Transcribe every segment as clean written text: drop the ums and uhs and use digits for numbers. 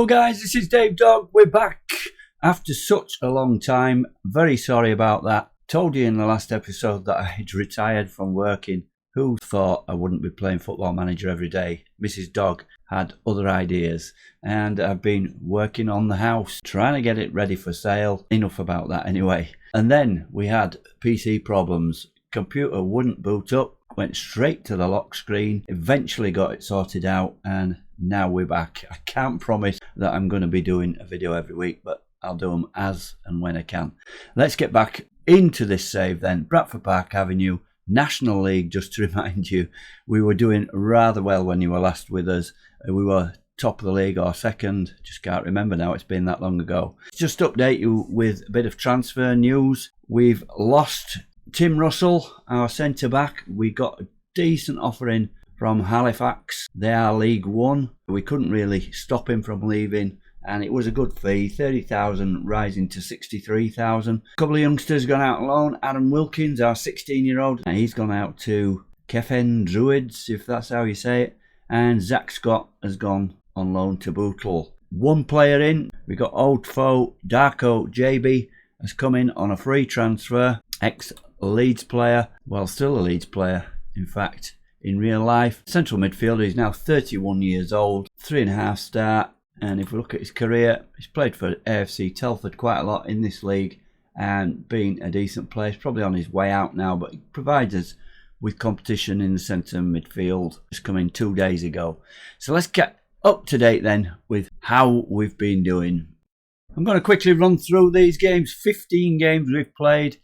guys, this is Dave Dog. We're back after such a long time. Very sorry about that. Told you in the last episode that I had retired from working. Who thought I wouldn't be playing Football Manager every day? Mrs. Dog had other ideas, and I've been working on the house, trying to get it ready for sale. Enough about that anyway. And then we had PC problems. Computer wouldn't boot up, went straight to the lock screen, eventually got it sorted out, and now we're back. I can't promise that I'm going to be doing a video every week, but I'll do them as and when I can. Let's get back into this save then. Bradford Park Avenue, National League, just to remind you, we were doing rather well when you were last with us. We were top of the league or second, just can't remember now, it's been that long ago. Just to update you with a bit of transfer news. We've lost Tim Russell, our centre back. We got a decent offer in from Halifax. They are League One. We couldn't really stop him from leaving, and it was a good fee, 30,000 rising to 63,000. A couple of youngsters gone out on loan. Adam Wilkins, our 16-year-old, he's gone out to Kefen Druids, if that's how you say it, and Zach Scott has gone on loan to Bootle. One player in, we got old foe Darko JB has come in on a free transfer. Ex-Leeds player, well, still a Leeds player in fact in real life. Central midfielder, he's now 31 years old, 3.5 star, and if we look at his career, he's played for AFC Telford quite a lot in this league and been a decent player. He's probably on his way out now, but he provides us with competition in the centre midfield. Just come in 2 days ago. So let's get up to date then with how we've been doing. I'm going to quickly run through these games. 15 games we've played.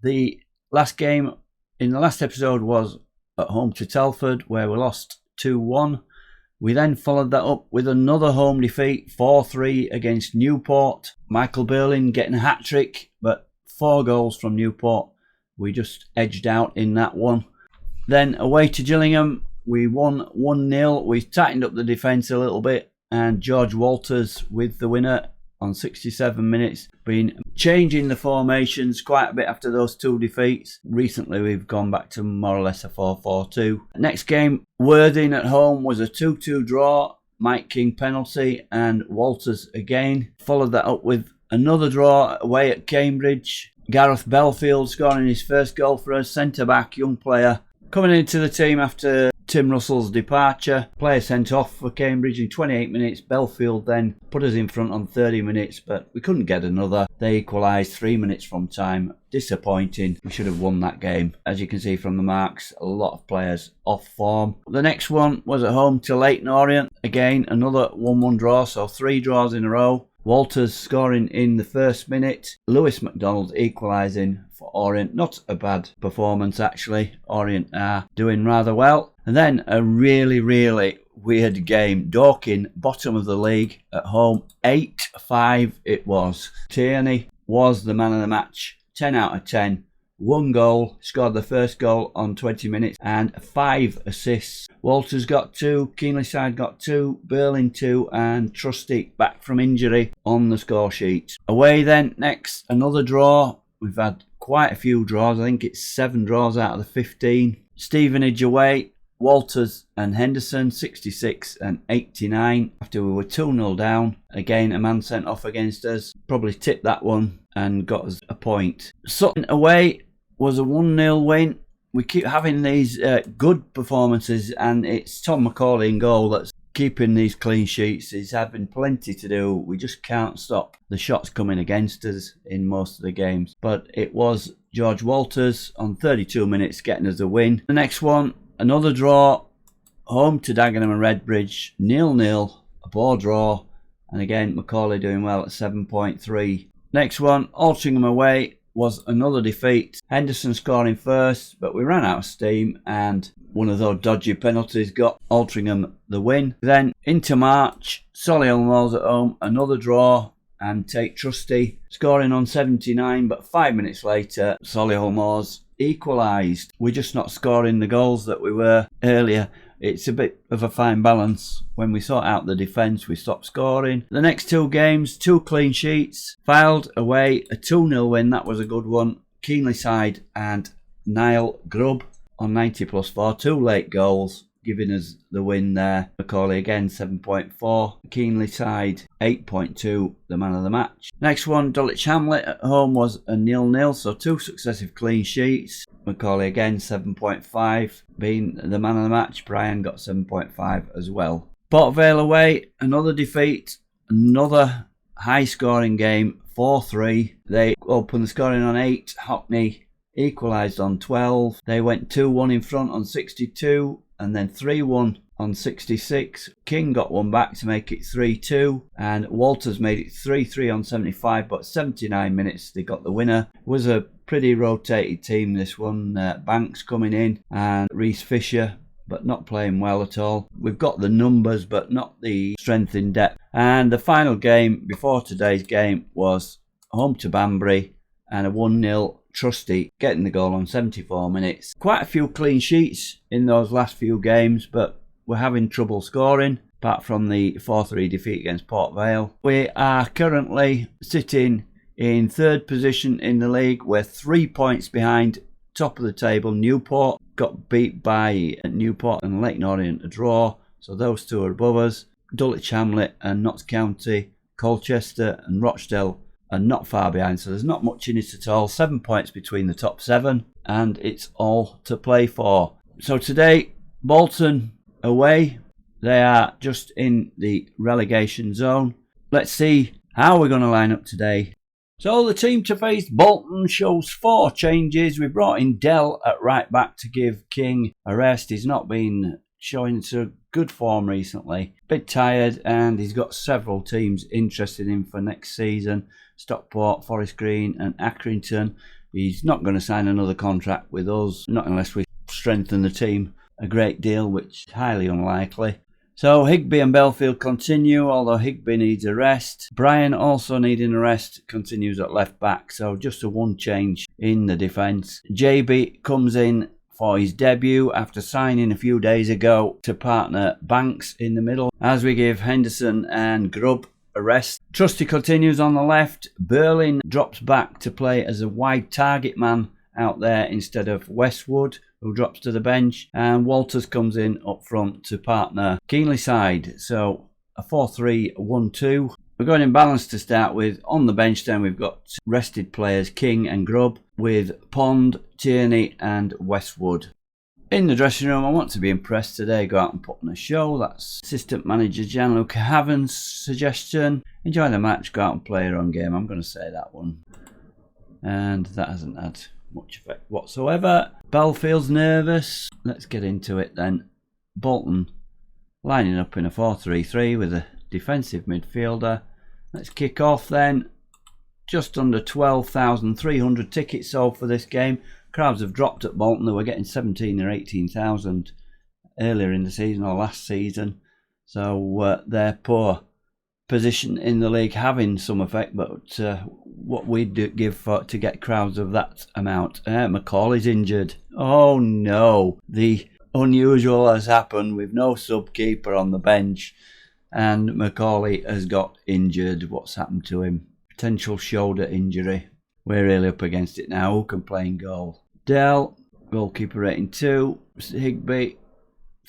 The last game in the last episode was at home to Telford, where we lost 2-1. We then followed that up with another home defeat, 4-3 against Newport. Michael Berlin getting a hat-trick, but 4 goals from Newport. We just edged out in that one. Then away to Gillingham, we won 1-0. We tightened up the defence a little bit, and George Walters with the winner on 67 minutes. Been changing the formations quite a bit after those 2 defeats. Recently we've gone back to more or less a 4-4-2. Next game, Worthing at home, was a 2-2 draw. Mike King penalty and Walters again. Followed that up with another draw away at Cambridge. Gareth Belfield scoring his first goal for us. Centre back, young player, coming into the team after Tim Russell's departure. Player sent off for Cambridge in 28 minutes. Belfield then put us in front on 30 minutes, but we couldn't get another. They equalised 3 minutes from time. Disappointing. We should have won that game. As you can see from the marks, a lot of players off form. The next one was at home to Leyton Orient. Again, another 1-1 draw, so 3 draws in a row. Walters scoring in the first minute. Lewis McDonald equalising for Orient. Not a bad performance actually. Orient are doing rather well. And then a really weird game. Dorking, bottom of the league at home. 8-5 it was. Tierney was the man of the match. 10 out of 10. 1 goal, scored the first goal on 20 minutes, and 5 assists. Walters got 2, Keenlyside got 2, Berlin 2, and Trusty back from injury on the score sheet. Away then, next, another draw. We've had quite a few draws. I think it's 7 draws out of the 15. Stevenage away, Walters and Henderson, 66 and 89. After we were 2-0 down, again a man sent off against us. Probably tipped that one and got us a point. Sutton away was a 1-0 win. We keep having these good performances, and it's Tom McCauley in goal that's keeping these clean sheets. He's having plenty to do. We just can't stop the shots coming against us in most of the games. But it was George Walters on 32 minutes getting us a win. The next one, another draw, home to Dagenham and Redbridge, 0-0, a ball draw, and again Macaulay doing well at 7.3. Next one, Altrincham away, was another defeat. Henderson scoring first, but we ran out of steam and one of those dodgy penalties got Altrincham the win. Then into March, Solihull Moors at home, another draw, and Tate Trusty scoring on 79, but 5 minutes later Solihull Moors equalised. We're just not scoring the goals that we were earlier. It's a bit of a fine balance. When we sort out the defence, we stop scoring. The next 2 games, 2 clean sheets. Fylde away, a 2-0 win. That was a good one. Keenlyside and Niall Grubb on 90+4. 2 late goals. giving us the win there. Macaulay again 7.4. Keenly side 8.2, the man of the match. Next one, Dulwich Hamlet at home was a 0-0, so 2 successive clean sheets. Macaulay again 7.5, being the man of the match. Brian got 7.5 as well. Port Vale away, another defeat, another high scoring game, 4-3. They opened the scoring on 8. Hockney equalised on 12. They went 2-1 in front on 62 and then 3-1 on 66. King got one back to make it 3-2 and Walters made it 3-3 on 75, but 79 minutes they got the winner. It was a pretty rotated team, this one. Banks coming in and Reece Fisher, but not playing well at all. We've got the numbers but not the strength in depth. And the final game before today's game was home to Banbury and a 1-0 Trusty getting the goal on 74 minutes. Quite a few clean sheets in those last few games, but we're having trouble scoring apart from the 4-3 defeat against Port Vale. We are currently sitting in 3rd position in the league. We're 3 points behind top of the table. Newport got beat by Newport and Leyton Orient a draw, so those two are above us. Dulwich Hamlet and Notts County, Colchester and Rochdale are not far behind, so there's not much in it at all. 7 points between the top 7 and it's all to play for. So today, Bolton away, they are just in the relegation zone. Let's see how we're going to line up today. So the team to face Bolton shows 4 changes. We brought in Dell at right back to give King a rest. He's not been showing some good form recently. Bit tired, and he's got several teams interested in him for next season. Stockport, Forest Green and Accrington. He's not going to sign another contract with us, not unless we strengthen the team a great deal, which is highly unlikely. So Higby and Belfield continue, although Higby needs a rest. Brian also needing a rest, continues at left back, so just a 1 change in the defence. JB comes in for his debut after signing a few days ago to partner Banks in the middle, as we give Henderson and Grubb a rest. Trusty continues on the left. Berlin drops back to play as a wide target man out there instead of Westwood, who drops to the bench, and Walters comes in up front to partner Keenly side. So a 4-3-1-2. We're going in balance to start with. On the bench then we've got rested players King and Grubb with Pond, Tierney and Westwood. In the dressing room, I want to be impressed today. Go out and put on a show. That's assistant manager Gianluca Haven's suggestion. Enjoy the match, go out and play your own game. I'm going to say that one. And that hasn't had much effect whatsoever. Belfield's nervous. Let's get into it then. Bolton lining up in a 4-3-3 with a defensive midfielder. Let's kick off then. Just under 12,300 tickets sold for this game. Crowds have dropped at Bolton. They were getting 17 or 18,000 earlier in the season or last season. So their poor position in the league having some effect. But what we'd give to get crowds of that amount. Macaulay's injured. Oh no. The unusual has happened with no sub-keeper on the bench. And Macaulay has got injured. What's happened to him? Potential shoulder injury. We're really up against it now. Who can play in goal? Dell, goalkeeper rating 2. Higby,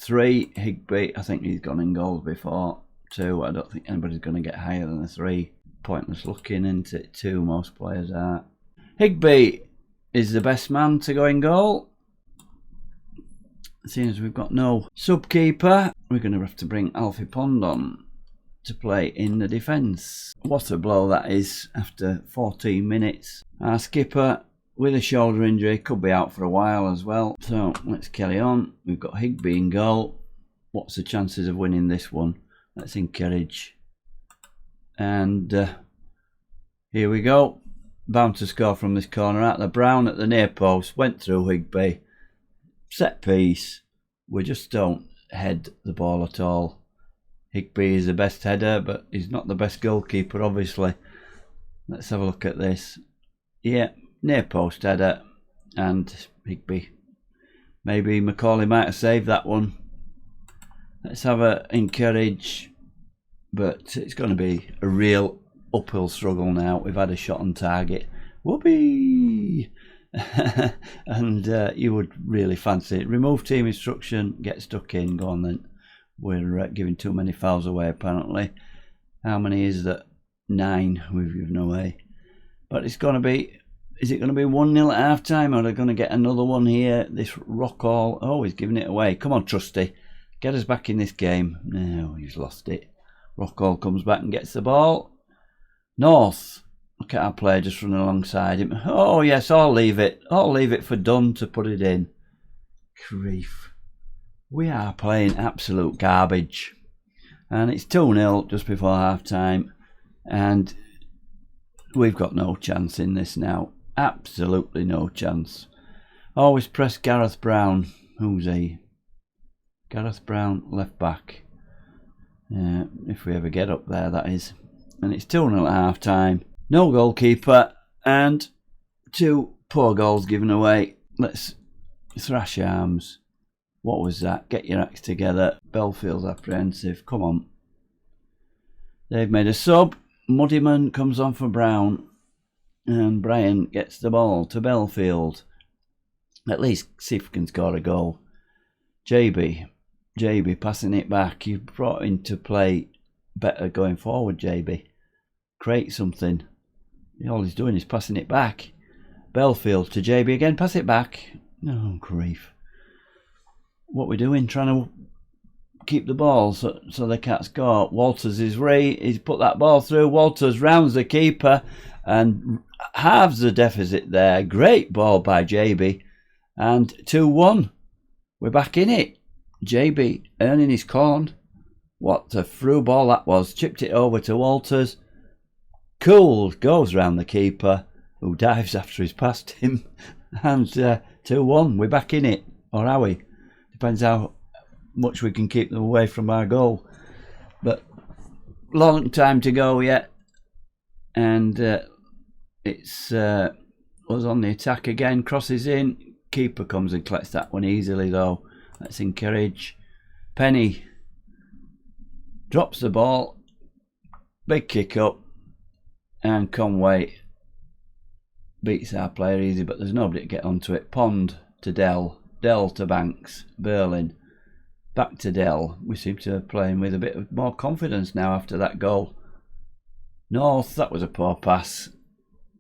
3. Higby, I think he's gone in goals before. 2. I don't think anybody's going to get higher than a 3. Pointless looking, isn't it? 2, most players are. Higby is the best man to go in goal. Seeing as we've got no sub-keeper, we're going to have to bring Alfie Pond on to play in the defence. What a blow that is after 14 minutes. Our skipper with a shoulder injury could be out for a while as well. So let's carry on. We've got Higby in goal. What's the chances of winning this one? Let's encourage. And here we go. Bound to score from this corner out. The Brown at the near post. Went through Higby. Set piece. We just don't head the ball at all. Higby is the best header, but he's not the best goalkeeper, obviously. Let's have a look at this. Yeah, near post header, and Higby. Maybe Macaulay might have saved that one. Let's have a encourage, but it's going to be a real uphill struggle now. We've had a shot on target. Whoopee! and you would really fancy it. Remove team instruction, get stuck in, go on then. We're giving too many fouls away apparently. How many is that? 9 we've given away. But it's going to be, is it going to be 1-0 at half time, or are they going to get another one here? This Rockall, oh, he's giving it away. Come on, Trusty, get us back in this game. No, he's lost it. Rockall comes back and gets the ball. North, look at our player just running alongside him. Oh yes, I'll leave it. I'll leave it for Dunn to put it in. Grief. We are playing absolute garbage. And it's 2-0 just before half time. And we've got no chance in this now. Absolutely no chance. Always press Gareth Brown. Who's he? Gareth Brown, left back. If we ever get up there, that is. And it's 2-0 at half time. No goalkeeper and 2 poor goals given away. Let's thrash arms. What was that? Get your acts together. Belfield's apprehensive. Come on. They've made a sub. Muddyman comes on for Brown. And Brian gets the ball to Belfield. At least see if we can score a goal. JB passing it back. You've brought into play better going forward, JB. Create something. All he's doing is passing it back. Belfield to JB again. Pass it back. Oh, grief. What we're doing, trying to keep the ball so they can't score. Walters is he's put that ball through. Walters rounds the keeper and halves the deficit there. Great ball by JB. And 2-1. We're back in it. JB earning his corn. What a through ball that was. Chipped it over to Walters. Cool goes round the keeper, who dives after he's passed him. And 2-1. We're back in it. Or are we? Depends how much we can keep them away from our goal. But long time to go yet. And it's us on the attack again. Crosses in. Keeper comes and collects that one easily though. Let's encourage. Penny drops the ball. Big kick up. And Conway beats our player easy, but there's nobody to get onto it. Pond to Dell. Dell to Banks. Berlin. Back to Dell. We seem to be playing with a bit of more confidence now after that goal. North, that was a poor pass.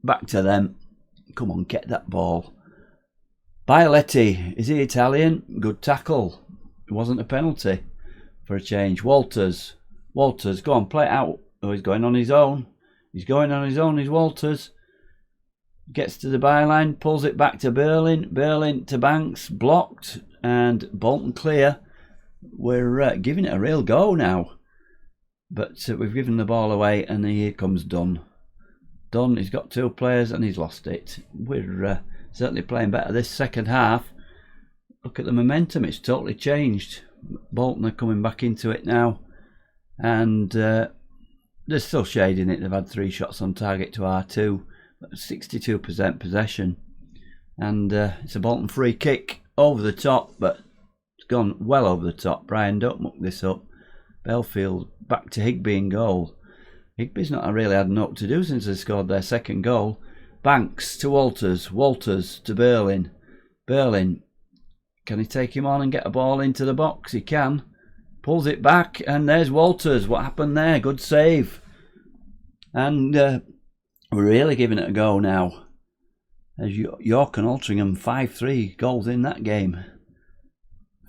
Back to them. Come on, get that ball. Bioletti, is he Italian? Good tackle. It wasn't a penalty for a change. Walters, go on, play it out. Oh, he's going on his own. He's going on his own, is Walters. Gets to the byline, pulls it back to Berlin. Berlin to Banks, blocked, and Bolton clear. We're giving it a real go now. But we've given the ball away, and here comes Dunn. Dunn, he's got 2 players, and he's lost it. We're certainly playing better this second half. Look at the momentum, it's totally changed. Bolton are coming back into it now. And they're still shading it. They've had 3 shots on target to our 2. 62% possession. And it's a Bolton free kick over the top, but it's gone well over the top. Brian, don't muck this up. Belfield back to Higby in goal. Higby's not really had enough to do since they scored their second goal. Banks to Walters. Walters to Berlin. Berlin. Can he take him on and get a ball into the box? He can. Pulls it back, and there's Walters. What happened there? Good save. And we're really giving it a go now. As York and Altrincham, 5-3 goals in that game.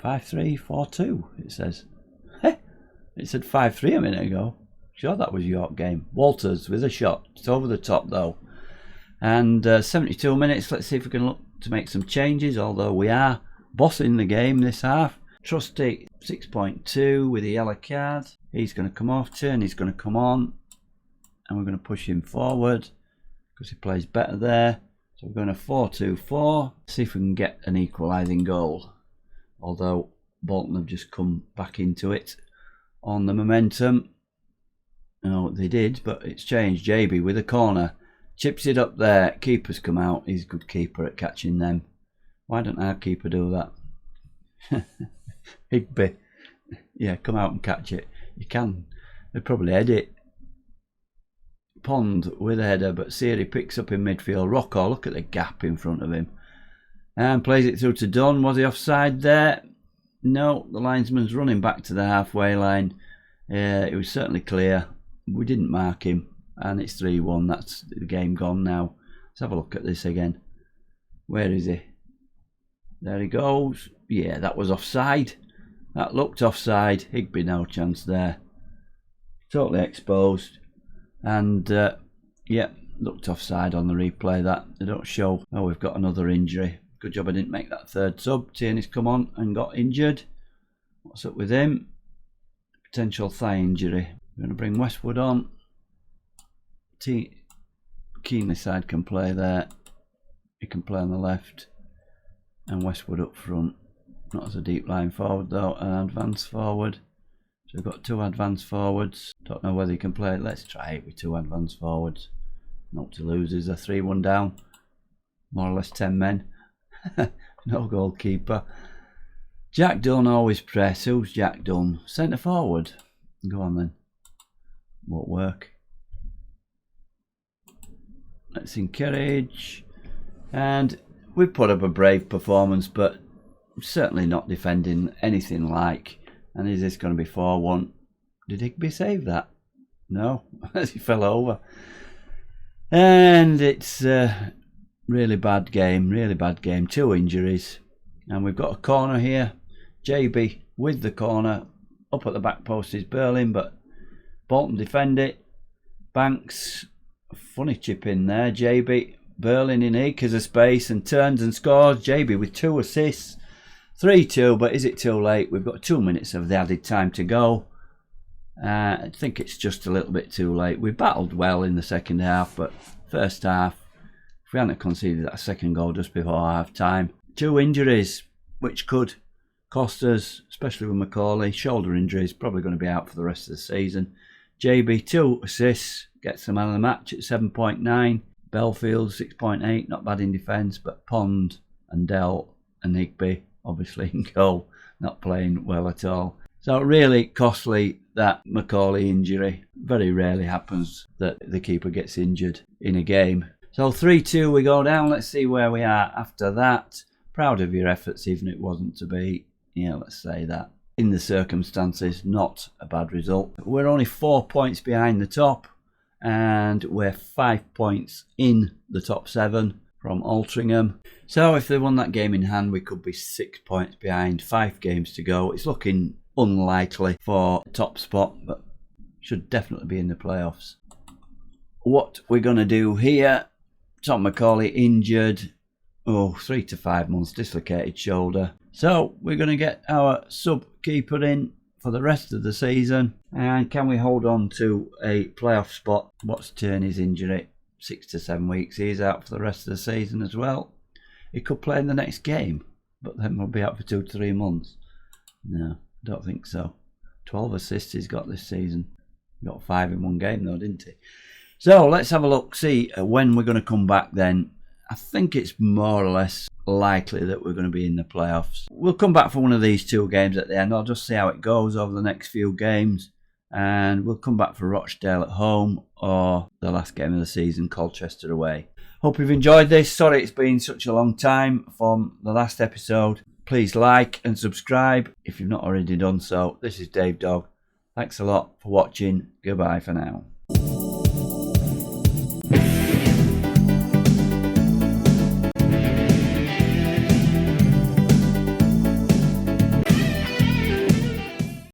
5-3, 4-2, it says. It said 5-3 a minute ago. Sure, that was York game. Walters with a shot. It's over the top though. And 72 minutes. Let's see if we can look to make some changes. Although we are bossing the game this half. Trusty 6.2 with a yellow card. He's going to come off turn. He's going to come on. And we're going to push him forward. Because he plays better there. So we're going to 4-2-4. See if we can get an equalising goal. Although Bolton have just come back into it on the momentum. No, they did, but it's changed. JB with a corner. Chips it up there. Keeper's come out. He's a good keeper at catching them. Why don't our keeper do that? Higby. Yeah, come out and catch it. You can. They'd probably head it. Pond with a header, but Siri picks up in midfield. Rocco, look at the gap in front of him. And plays it through to Dunn. Was he offside there? No, the linesman's running back to the halfway line. It was certainly clear. We didn't mark him. And it's 3-1. That's the game gone now. Let's have a look at this again. Where is he? There he goes. Yeah, that was offside. That looked offside. Higby, no chance there. Totally exposed. And, yeah, looked offside on the replay. That they don't show. Oh, we've got another injury. Good job I didn't make that third sub. Tierney's come on and got injured. What's up with him? Potential thigh injury. We're going to bring Westwood on. Keenly side can play there. He can play on the left. And Westwood up front. Not as a deep line forward though. An advance forward. So we've got two advance forwards. Don't know whether he can play. Let's try it with two advance forwards. Not to lose. Is a 3-1 down. More or less 10 men. No goalkeeper. Jack Dunn always press. Who's Jack Dunn? Centre forward. Go on then. Won't work. Let's encourage. And we put up a brave performance, but certainly not defending anything like. And is this going to be 4-1? Did Higby save that? No, he fell over. And it's really bad game, really bad game. 2 injuries. And we've got a corner here. JB with the corner. Up at the back post is Berlin, but Bolton defend it. Banks, a funny chip in there. JB, Berlin in acres of space and turns and scores. JB with 2 assists. 3-2, but is it too late? We've got 2 minutes of the added time to go. I think it's just a little bit too late. We battled well in the second half, but first half, if we hadn't conceded that second goal just before half time. 2 injuries, which could cost us, especially with Macaulay. Shoulder injuries, probably going to be out for the rest of the season. JB, 2 assists, gets the man of the match at 7.9. Belfield, 6.8, not bad in defence, but Pond and Dell and Higby, obviously in goal, not playing well at all. So really costly, that Macaulay injury. Very rarely happens that the keeper gets injured in a game. So 3-2 we go down. Let's see where we are after that. Proud of your efforts, even if it wasn't to be. Yeah, let's say that. In the circumstances, not a bad result. We're only 4 points behind the top, and we're 5 points in the top 7 from Altrincham. So if they won that game in hand, we could be 6 points behind. 5 games to go. It's looking unlikely for a top spot, but should definitely be in the playoffs. What we're going to do here, Tom Macaulay injured, 3 to 5 months, dislocated shoulder. So we're going to get our sub keeper in for the rest of the season. And can we hold on to a playoff spot? What's Tierney's injury? 6 to 7 weeks. He's out for the rest of the season as well. He could play in the next game, but then we'll be out for 2 to 3 months. No, I don't think so. 12 assists he's got this season. He got 5 in one game though, didn't he? So let's have a look, see when we're going to come back then. I think it's more or less likely that we're going to be in the playoffs. We'll come back for one of these 2 games at the end. I'll just see how it goes over the next few games. And we'll come back for Rochdale at home or the last game of the season, Colchester away. Hope you've enjoyed this. Sorry it's been such a long time from the last episode. Please like and subscribe if you've not already done so. This is Dave Dog. Thanks a lot for watching. Goodbye for now.